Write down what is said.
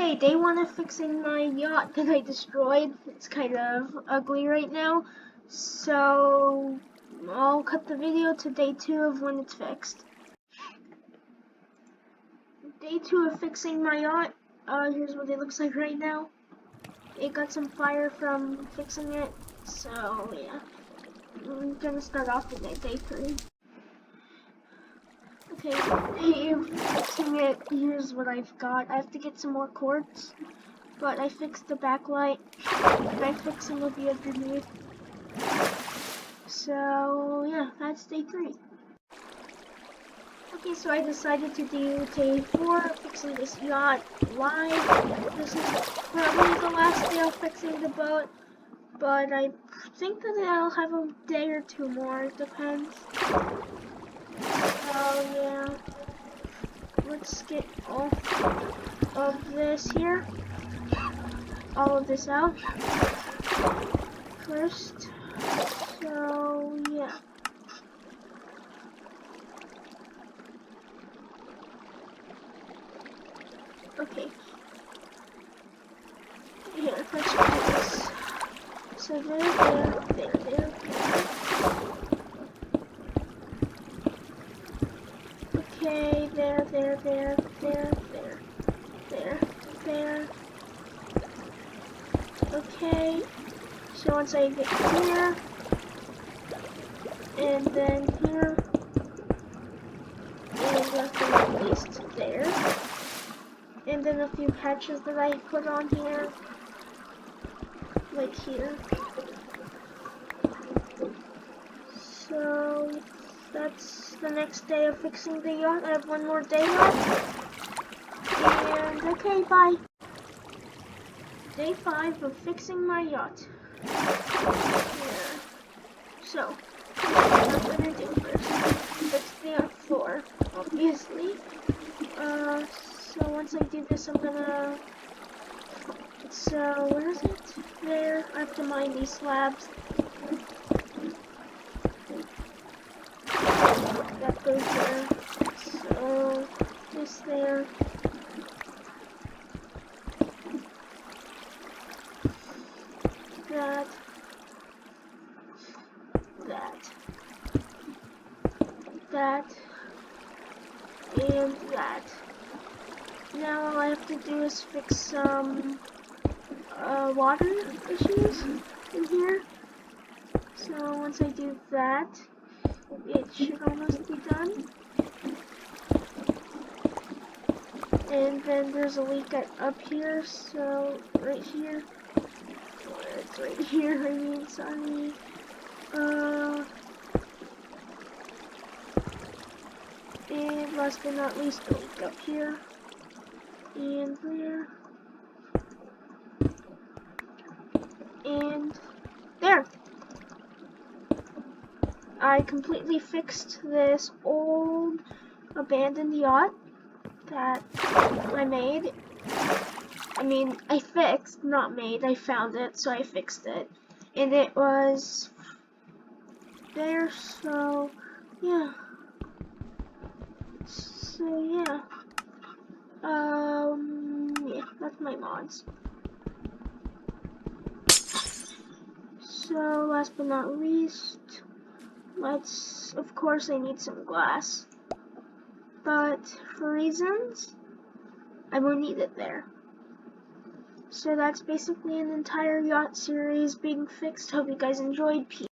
Okay, day one of fixing my yacht that I destroyed. It's kind of ugly right now, so I'll cut the video to day two of when it's fixed. Day two of fixing my yacht. Here's what it looks like right now. It got some fire from fixing it, so yeah. I'm gonna start off with day three. Okay, fixing it, here's what I've got. I have to get some more cords, but I fixed the backlight, and I fixed some of the underneath. So yeah, that's day three. Okay, so I decided to do day four, fixing this yacht live. This is probably the last day of fixing the boat, but I think that I'll have a day or two more, it depends. So yeah. Let's get all of this here, all of this out first. So yeah. Okay. Here, let's do this. So there. Okay, there. Okay, so once I get here, and then here, and nothing at least there, and then a few patches that I put on here, like here. So that's the next day of fixing the yacht. I have one more day left. And okay, bye. Day 5 of fixing my yacht. Yeah. So, what I'm gonna do first, fix the yacht floor, obviously. So once I do this, I'm gonna, so where is it? There, I have to mine these slabs. That goes there. So, this there. That, and that. Now all I have to do is fix some water issues in here. So once I do that, it should almost be done. And then there's a leak up here, so right here. It's right here, I mean, sorry. And last but not least, a leak up here. And there. And there. I completely fixed this old abandoned yacht that I made. I mean, I fixed, not made. I found it, so I fixed it. And it was there, so yeah. So yeah. Yeah, that's my mods. So last but not least, of course I need some glass. But for reasons, I won't need it there. So that's basically an entire yacht series being fixed. Hope you guys enjoyed. Peace.